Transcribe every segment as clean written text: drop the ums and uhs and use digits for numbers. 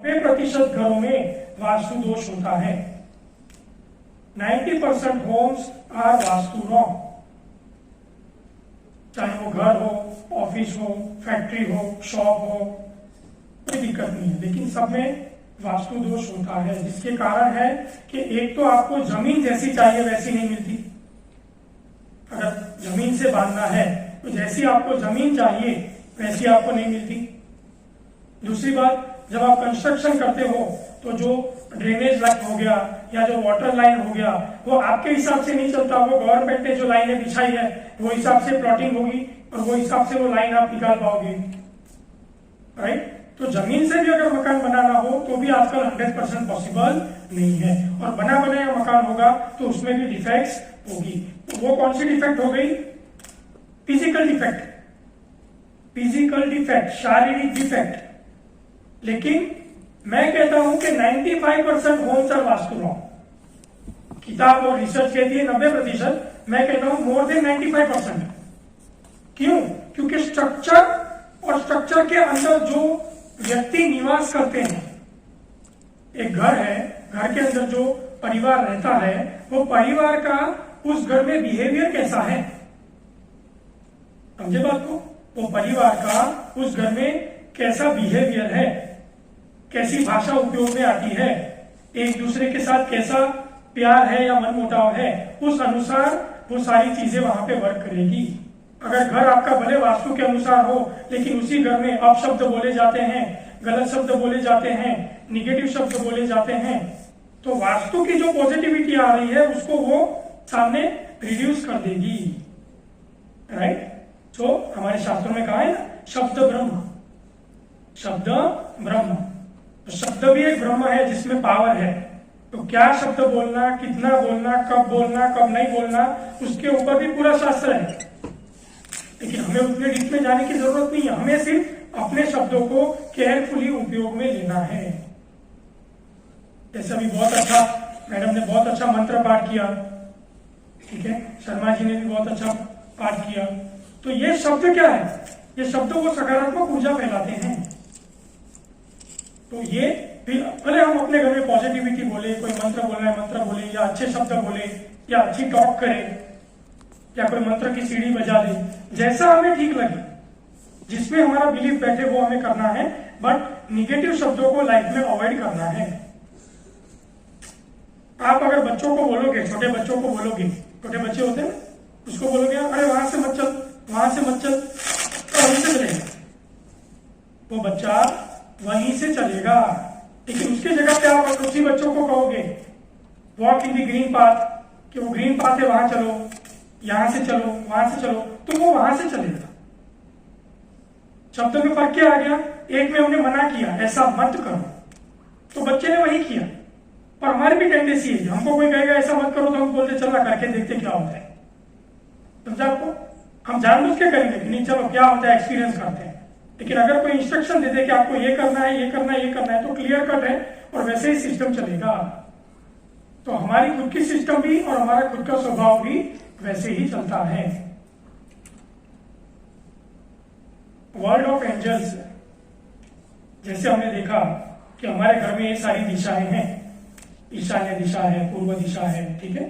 90% घरों में वास्तु दोष होता है। 90% होम्स आर वास्तु रॉन्ग। चाहे वो घर हो, ऑफिस हो, फैक्ट्री हो, शॉप हो, कोई दिक्कत नहीं है, लेकिन सब में वास्तु दोष होता है, जिसके कारण है कि एक तो आपको जमीन जैसी चाहिए वैसी नहीं मिलती। अगर जमीन से बांधना है तो जैसी आपको जमीन चाहिए वैसी आपको नहीं मिलती। दूसरी बात, जब आप कंस्ट्रक्शन करते हो तो जो ड्रेनेज लाइन हो गया या जो वाटर लाइन हो गया वो आपके हिसाब से नहीं चलता। वो गवर्नमेंट ने जो लाइनें बिछाई है वो हिसाब से प्लॉटिंग होगी और वो हिसाब से वो लाइन आप निकाल पाओगे, राइट। तो जमीन से भी अगर मकान बनाना हो तो भी आजकल 100% पॉसिबल नहीं है, और बना बनाया मकान होगा तो उसमें भी डिफेक्ट्स होगी। तो वो कौन सी डिफेक्ट हो गई? फिजिकल डिफेक्ट, फिजिकल डिफेक्ट, शारीरिक डिफेक्ट। लेकिन मैं कहता हूं कि 95% होम्स आर वास्तु रॉन्ग। किताब और रिसर्च कहती है 90%, मैं कहता हूं मोर देन 95%। क्यों? क्योंकि स्ट्रक्चर और स्ट्रक्चर के अंदर जो व्यक्ति निवास करते हैं, एक घर है, घर के अंदर जो परिवार रहता है वो परिवार का उस घर में बिहेवियर कैसा है, समझे बात को? वो परिवार का उस घर में कैसा बिहेवियर है, कैसी भाषा उपयोग में आती है, एक दूसरे के साथ कैसा प्यार है या मनमुटाव है, उस अनुसार वो सारी चीजें वहां पे वर्क करेगी। अगर घर आपका भले वास्तु के अनुसार हो लेकिन उसी घर में अपशब्द बोले जाते हैं, गलत शब्द बोले जाते हैं, निगेटिव शब्द बोले जाते हैं, तो वास्तु की जो पॉजिटिविटी आ रही है उसको वो सामने रिड्यूस कर देगी, राइट। तो हमारे शास्त्रों में कहा है ना, शब्द ब्रह्म, शब्द ब्रह्म। तो शब्द भी एक ब्रह्म है जिसमें पावर है। तो क्या शब्द बोलना, कितना बोलना, कब नहीं बोलना, उसके ऊपर भी पूरा शास्त्र है। लेकिन हमें उतने डीप में जाने की जरूरत नहीं है, हमें सिर्फ अपने शब्दों को केयरफुली उपयोग में लेना है। जैसे अभी बहुत अच्छा मैडम ने बहुत अच्छा मंत्र पाठ किया, ठीक है, शर्मा जी ने भी बहुत अच्छा पाठ किया। तो ये शब्द क्या है? ये शब्द वो सकारात्मक ऊर्जा फैलाते हैं। तो ये भले हम अपने घर में पॉजिटिविटी बोले, कोई मंत्र बोलना है मंत्र बोले, या अच्छे शब्द बोले, या अच्छी टॉक करें, या कोई मंत्र की सीढ़ी बजा दे, जैसा हमें ठीक लगे, जिसमें हमारा बिलीफ बैठे वो हमें करना है। बट निगेटिव शब्दों को लाइफ में अवॉइड करना है। आप अगर बच्चों को बोलोगे, छोटे बच्चों को बोलोगे, छोटे बच्चे होते हैं, उसको बोलोगे अरे वहां से मत चल, वहां से मत चल, तो वहीं से चलेगा वो बच्चा, वहीं से चलेगा। लेकिन उसकी जगह पे आप उसी बच्चों को कहोगे walk in the green path, कि वो ग्रीन पाथ है वहां चलो, यहां से चलो, वहां से चलो, तो वो वहां से चलेगा। शब्द में फर्क क्या आ गया? एक में हमने मना किया ऐसा मत करो, तो बच्चे ने वही किया। पर हमारी भी टेंडेंसी है, हमको कोई कहेगा ऐसा मत करो तो हम बोलते चलना करके देखते क्या होता है, समझा आपको? हम जानबूझ के करेंगे कि नहीं चलो क्या होता है, एक्सपीरियंस करते हैं। लेकिन अगर कोई इंस्ट्रक्शन दे दे कि आपको ये करना है, ये करना है, ये करना है, तो क्लियर कट है और वैसे ही सिस्टम चलेगा। तो हमारी खुद की सिस्टम भी और हमारा खुद का स्वभाव भी वैसे ही चलता है। वर्ल्ड ऑफ एंजल्स, जैसे हमने देखा कि हमारे घर में ये सारी दिशाएं हैं, ईशान्य दिशा है, पूर्व दिशा है, ठीक है,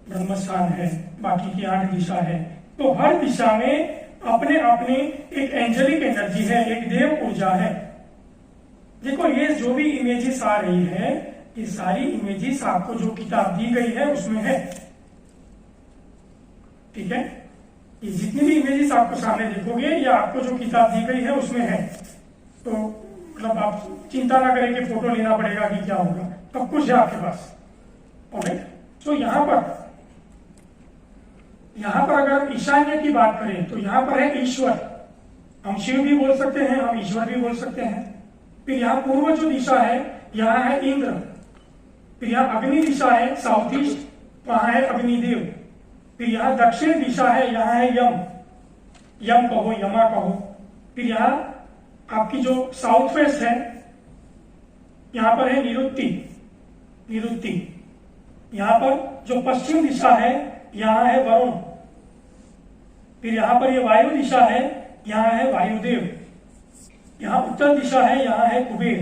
ब्रह्म स्थान है, बाकी की 8 दिशा है। तो हर दिशा में अपने अपने एक एंजेलिक एनर्जी है, एक देव ऊर्जा है। देखो ये जो भी इमेजेस आ रही है, ये सारी इमेजेस आपको जो किताब दी गई है उसमें है, ठीक है। ये जितनी भी इमेजेस आपको सामने देखोगे या आपको जो किताब दी गई है उसमें है। तो मतलब आप चिंता ना करें कि फोटो लेना पड़ेगा कि क्या होगा, सब कुछ है आपके पास, ऑलराइट। तो यहां पर अगर ईशान्य की बात करें तो यहां पर है ईश्वर। हम शिव भी बोल सकते हैं, हम ईश्वर भी बोल सकते हैं। फिर यहाँ पूर्व जो दिशा है यहाँ है इंद्र। फिर यहाँ अग्नि दिशा है साउथ ईस्ट, वहां है अग्निदेव। फिर यहाँ दक्षिण दिशा है, यहाँ है यम, यम कहो, यमा कहो। फिर यहाँ आपकी जो साउथ वेस्ट है यहाँ पर है निरुक्ति, निरुक्ति। यहाँ पर जो पश्चिम दिशा है यहाँ है वरुण। फिर यहाँ पर ये वायु दिशा है, यहाँ है वायुदेव। यहाँ उत्तर दिशा है, यहाँ है कुबेर।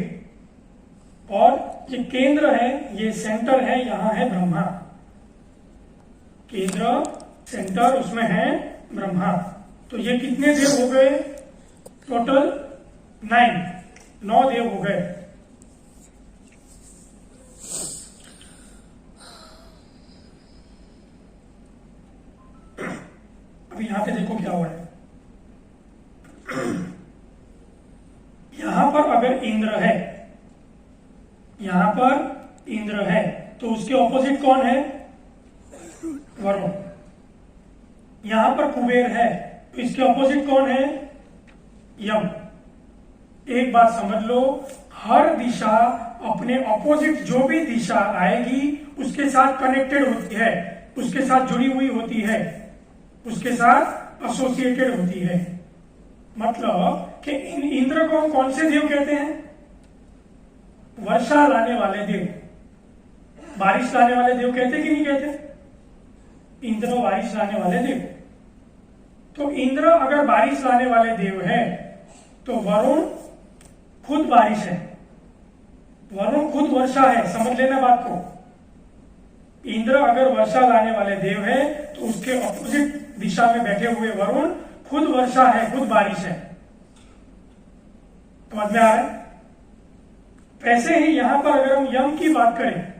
और ये केंद्र है, ये सेंटर है, यहां है ब्रह्मा। केंद्र, सेंटर, उसमें है ब्रह्मा। तो ये कितने देव हो गए? टोटल 9 देव हो गए। अभी यहां पे देखो क्या हुआ है। यहां पर अगर इंद्र है, यहां पर इंद्र है, तो उसके ऑपोजिट कौन है? वरुण। यहां पर कुबेर है, तो इसके ऑपोजिट कौन है? यम। एक बात समझ लो, हर दिशा अपने ऑपोजिट जो भी दिशा आएगी उसके साथ कनेक्टेड होती है, उसके साथ जुड़ी हुई होती है, उसके साथ एसोसिएटेड होती है। मतलब कि इंद्र को हम कौन से देव कहते हैं? वर्षा लाने वाले देव, बारिश लाने वाले देव कहते कि नहीं कहते? इंद्र बारिश लाने वाले देव। तो इंद्र अगर बारिश लाने वाले देव है, तो वरुण खुद बारिश है, वरुण खुद वर्षा है। समझ लेना बात को। इंद्र अगर वर्षा लाने वाले देव है, तो उसके ऑपोजिट दिशा में बैठे हुए वरुण खुद वर्षा है, खुद बारिश है। समझ में आ रहा है? वैसे ही यहां पर अगर हम यम की बात करें,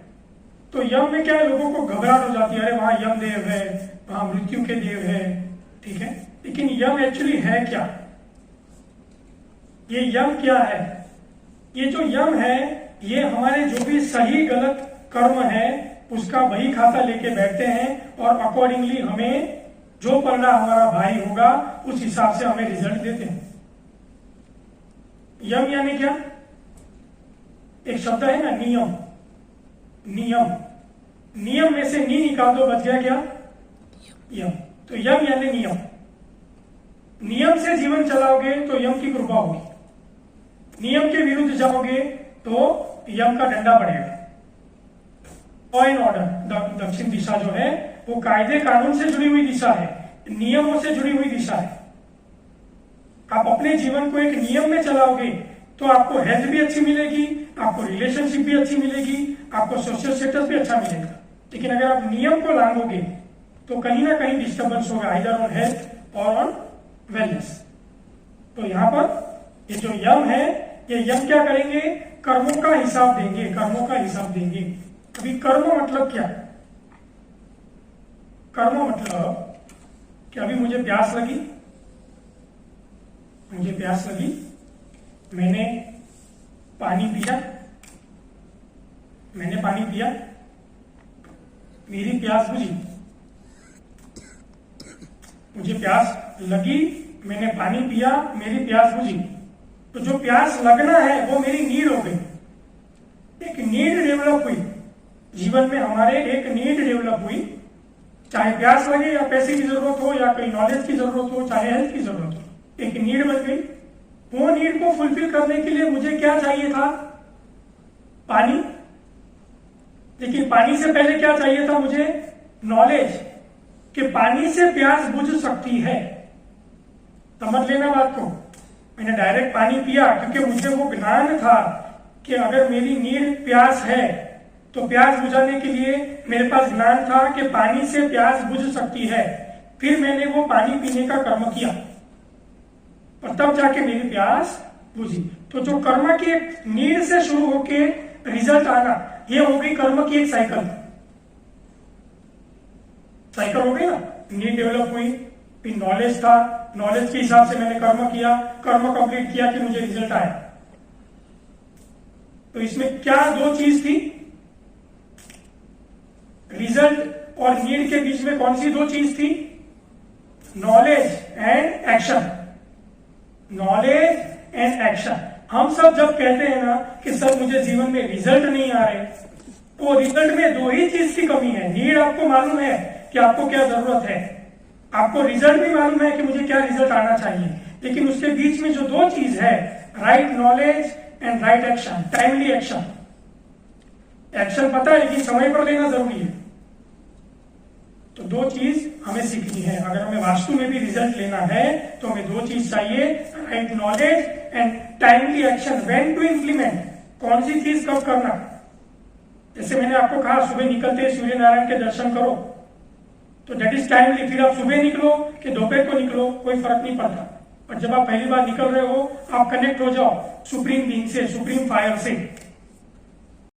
तो यम में क्या है, लोगों को घबराहट हो जाती है, अरे वहां यम देव है, वहां मृत्यु के देव है, ठीक है। लेकिन यम एक्चुअली है क्या? ये यम क्या है? ये जो यम है, ये हमारे जो भी सही गलत कर्म है उसका बही खाता लेके बैठते हैं और अकॉर्डिंगली हमें जो पलड़ा हमारा भारी होगा उस हिसाब से हमें रिजल्ट देते हैं। यम यानी क्या? एक शब्द है ना, नियम। नियम, नियम में से नी निकाल दो, बच गया क्या? यम। तो यम यानी नियम। नियम से जीवन चलाओगे तो यम की कृपा होगी, नियम के विरुद्ध जाओगे तो यम का डंडा पड़ेगा। लॉ एंड ऑर्डर, दक्षिण दिशा जो है वो कायदे कानून से जुड़ी हुई दिशा है, नियमों से जुड़ी हुई दिशा है। आप अपने जीवन को एक नियम में चलाओगे तो आपको हेल्थ भी अच्छी मिलेगी, आपको रिलेशनशिप भी अच्छी मिलेगी, आपको सोशल स्टेटस भी अच्छा मिलेगा। लेकिन अगर आप नियम को लांघोगे तो कहीं ना कहीं डिस्टर्बेंस होगा, आइदर ऑन हेल्थ और ऑन वेलनेस। तो यहां पर ये जो यम है, ये यम क्या करेंगे? कर्मों का हिसाब देंगे, कर्मों का हिसाब देंगे। अभी कर्म मतलब क्या? कर्म मतलब कि अभी मुझे प्यास लगी, मुझे प्यास लगी, मैंने पानी पिया, मैंने पानी पिया, मेरी प्यास बुझी। मुझे प्यास लगी, मैंने पानी पिया, मेरी प्यास बुझी। तो जो प्यास लगना है वो मेरी नीड हो गई, एक नीड डेवलप हुई जीवन में, हमारे एक नीड डेवलप हुई। चाहे प्यास लगे या पैसे की जरूरत हो या कोई नॉलेज की जरूरत हो, चाहे हेल्थ की जरूरत हो, एक नीड बन गई। वो नीड को फुलफिल करने के लिए मुझे क्या चाहिए था? पानी। लेकिन पानी से पहले क्या चाहिए था मुझे? नॉलेज, कि पानी से प्यास बुझ सकती है। समझ लेना बात को। मैंने डायरेक्ट पानी पिया क्योंकि मुझे वो ज्ञान था कि अगर मेरी नीड प्यास है तो प्यास बुझाने के लिए मेरे पास ज्ञान था कि पानी से प्यास बुझ सकती है। फिर मैंने वो पानी पीने का कर्म किया और तब जाके मेरी प्यास बुझी। तो जो कर्म की एक नीड से शुरू होके रिजल्ट आना, ये हो गई कर्म की एक साइकिल। साइकिल हो गई ना, नीड डेवलप हुई, फिर नॉलेज था, नॉलेज के हिसाब से मैंने कर्म किया, कर्म कंप्लीट किया कि मुझे रिजल्ट आया। तो इसमें क्या दो चीज थी? रिजल्ट और नीड के बीच में कौन सी दो चीज थी? Knowledge and action. Knowledge and action. हम सब जब कहते हैं ना कि सर मुझे जीवन में रिजल्ट नहीं आ रहे, तो रिजल्ट में दो ही चीज की कमी है। नीड आपको मालूम है कि आपको क्या जरूरत है, आपको रिजल्ट भी मालूम है कि मुझे क्या रिजल्ट आना चाहिए, लेकिन उसके बीच में जो दो चीज है, right knowledge and right action, timely action. Action पता है लेकिन समय पर लेना जरूरी है। तो दो चीज हमें सीखनी है। अगर हमें वास्तु में भी रिजल्ट लेना है तो हमें दो चीज चाहिए, right knowledge and timely action. When to implement, कौन सी चीज कब करना। जैसे मैंने आपको कहा सुबह निकलते सूर्य नारायण के दर्शन करो, तो दैट इज टाइमली। फिर आप सुबह निकलो कि दोपहर को निकलो, कोई फर्क नहीं पड़ता। पर जब आप पहली बार निकल रहे हो, आप कनेक्ट हो जाओ सुप्रीम बीइंग से, सुप्रीम फायर से।